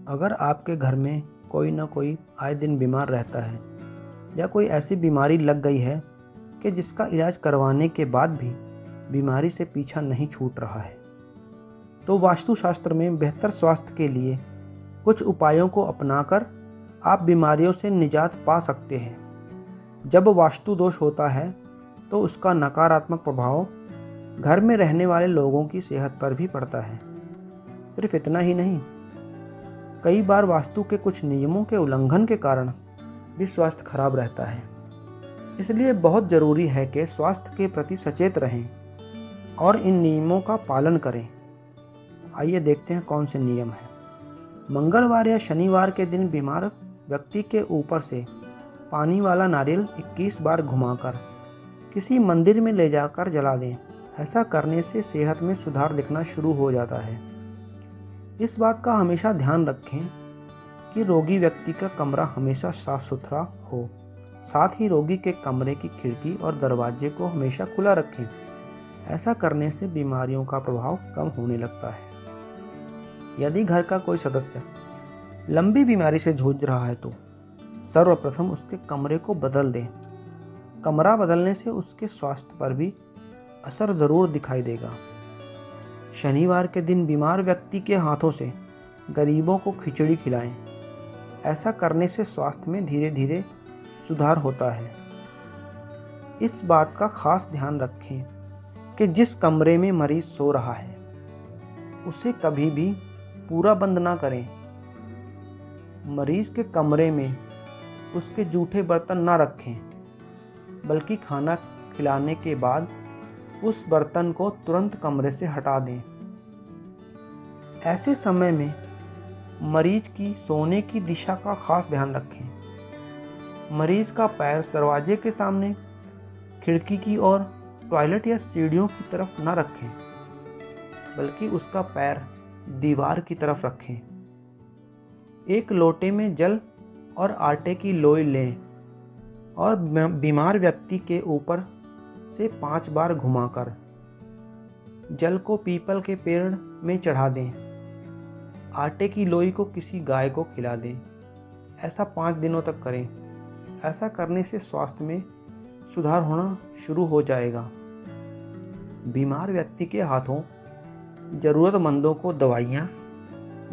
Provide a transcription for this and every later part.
अगर आपके घर में कोई ना कोई आए दिन बीमार रहता है या कोई ऐसी बीमारी लग गई है कि जिसका इलाज करवाने के बाद भी बीमारी से पीछा नहीं छूट रहा है, तो वास्तुशास्त्र में बेहतर स्वास्थ्य के लिए कुछ उपायों को अपनाकर आप बीमारियों से निजात पा सकते हैं। जब वास्तु दोष होता है तो उसका नकारात्मक प्रभाव घर में रहने वाले लोगों की सेहत पर भी पड़ता है। सिर्फ इतना ही नहीं, कई बार वास्तु के कुछ नियमों के उल्लंघन के कारण भी स्वास्थ्य खराब रहता है। इसलिए बहुत ज़रूरी है कि स्वास्थ्य के प्रति सचेत रहें और इन नियमों का पालन करें। आइए देखते हैं कौन से नियम हैं। मंगलवार या शनिवार के दिन बीमार व्यक्ति के ऊपर से पानी वाला नारियल 21 बार घुमाकर किसी मंदिर में ले जाकर जला दें। ऐसा करने से सेहत में सुधार दिखना शुरू हो जाता है। इस बात का हमेशा ध्यान रखें कि रोगी व्यक्ति का कमरा हमेशा साफ सुथरा हो। साथ ही रोगी के कमरे की खिड़की और दरवाजे को हमेशा खुला रखें। ऐसा करने से बीमारियों का प्रभाव कम होने लगता है। यदि घर का कोई सदस्य लंबी बीमारी से जूझ रहा है तो सर्वप्रथम उसके कमरे को बदल दें। कमरा बदलने से उसके स्वास्थ्य पर भी असर ज़रूर दिखाई देगा। शनिवार के दिन बीमार व्यक्ति के हाथों से गरीबों को खिचड़ी खिलाएं। ऐसा करने से स्वास्थ्य में धीरे धीरे सुधार होता है। इस बात का खास ध्यान रखें कि जिस कमरे में मरीज सो रहा है उसे कभी भी पूरा बंद ना करें। मरीज के कमरे में उसके जूठे बर्तन ना रखें, बल्कि खाना खिलाने के बाद उस बर्तन को तुरंत कमरे से हटा दें। ऐसे समय में मरीज की सोने की दिशा का खास ध्यान रखें। मरीज का पैर दरवाजे के सामने, खिड़की की ओर, टॉयलेट या सीढ़ियों की तरफ न रखें, बल्कि उसका पैर दीवार की तरफ रखें। एक लोटे में जल और आटे की लोई लें और बीमार व्यक्ति के ऊपर से 5 बार घुमाकर जल को पीपल के पेड़ में चढ़ा दें। आटे की लोई को किसी गाय को खिला दें। ऐसा 5 दिनों तक करें। ऐसा करने से स्वास्थ्य में सुधार होना शुरू हो जाएगा। बीमार व्यक्ति के हाथों ज़रूरतमंदों को दवाइयाँ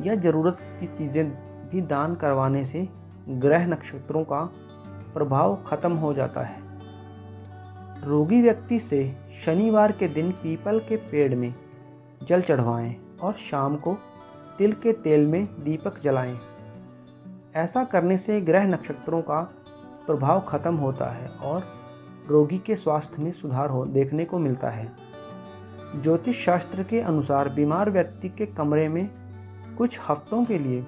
या ज़रूरत की चीज़ें भी दान करवाने से ग्रह नक्षत्रों का प्रभाव खत्म हो जाता है। रोगी व्यक्ति से शनिवार के दिन पीपल के पेड़ में जल चढ़वाएं और शाम को तिल के तेल में दीपक जलाएं। ऐसा करने से ग्रह नक्षत्रों का प्रभाव खत्म होता है और रोगी के स्वास्थ्य में सुधार देखने को मिलता है। ज्योतिष शास्त्र के अनुसार बीमार व्यक्ति के कमरे में कुछ हफ्तों के लिए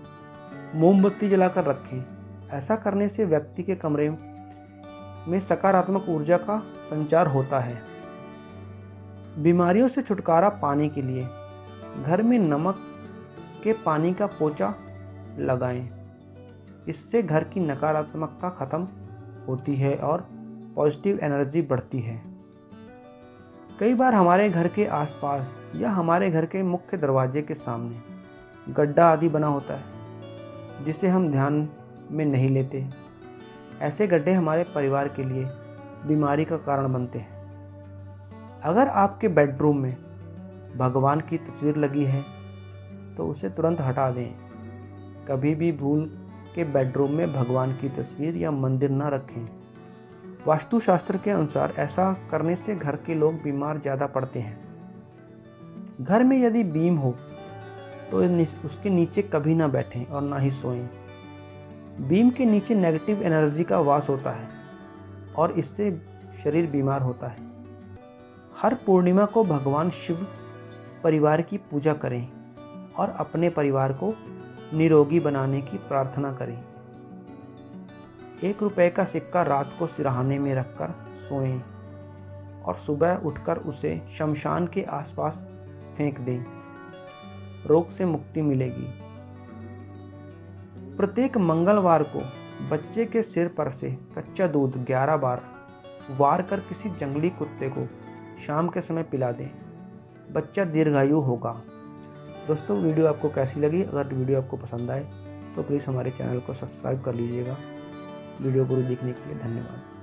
मोमबत्ती जलाकर रखें। ऐसा करने से व्यक्ति के कमरे में सकारात्मक ऊर्जा का संचार होता है। बीमारियों से छुटकारा पाने के लिए घर में नमक के पानी का पोंछा लगाएं। इससे घर की नकारात्मकता खत्म होती है और पॉजिटिव एनर्जी बढ़ती है। कई बार हमारे घर के आसपास या हमारे घर के मुख्य दरवाजे के सामने गड्ढा आदि बना होता है, जिसे हम ध्यान में नहीं लेते। ऐसे गड्ढे हमारे परिवार के लिए बीमारी का कारण बनते हैं। अगर आपके बेडरूम में भगवान की तस्वीर लगी है तो उसे तुरंत हटा दें। कभी भी भूल के बेडरूम में भगवान की तस्वीर या मंदिर न रखें। वास्तुशास्त्र के अनुसार ऐसा करने से घर के लोग बीमार ज़्यादा पड़ते हैं। घर में यदि बीम हो तो उसके नीचे कभी ना बैठें और ना ही सोएं। बीम के नीचे नेगेटिव एनर्जी का वास होता है और इससे शरीर बीमार होता है। हर पूर्णिमा को भगवान शिव परिवार की पूजा करें और अपने परिवार को निरोगी बनाने की प्रार्थना करें। 1 रुपए का सिक्का रात को सिरहाने में रखकर सोएं और सुबह उठकर उसे शमशान के आसपास फेंक दें। रोग से मुक्ति मिलेगी। प्रत्येक मंगलवार को बच्चे के सिर पर से कच्चा दूध 11 बार वार कर किसी जंगली कुत्ते को शाम के समय पिला दें। बच्चा दीर्घायु होगा। दोस्तों, वीडियो आपको कैसी लगी? अगर वीडियो आपको पसंद आए तो प्लीज़ हमारे चैनल को सब्सक्राइब कर लीजिएगा। वीडियो पूरी देखने के लिए धन्यवाद।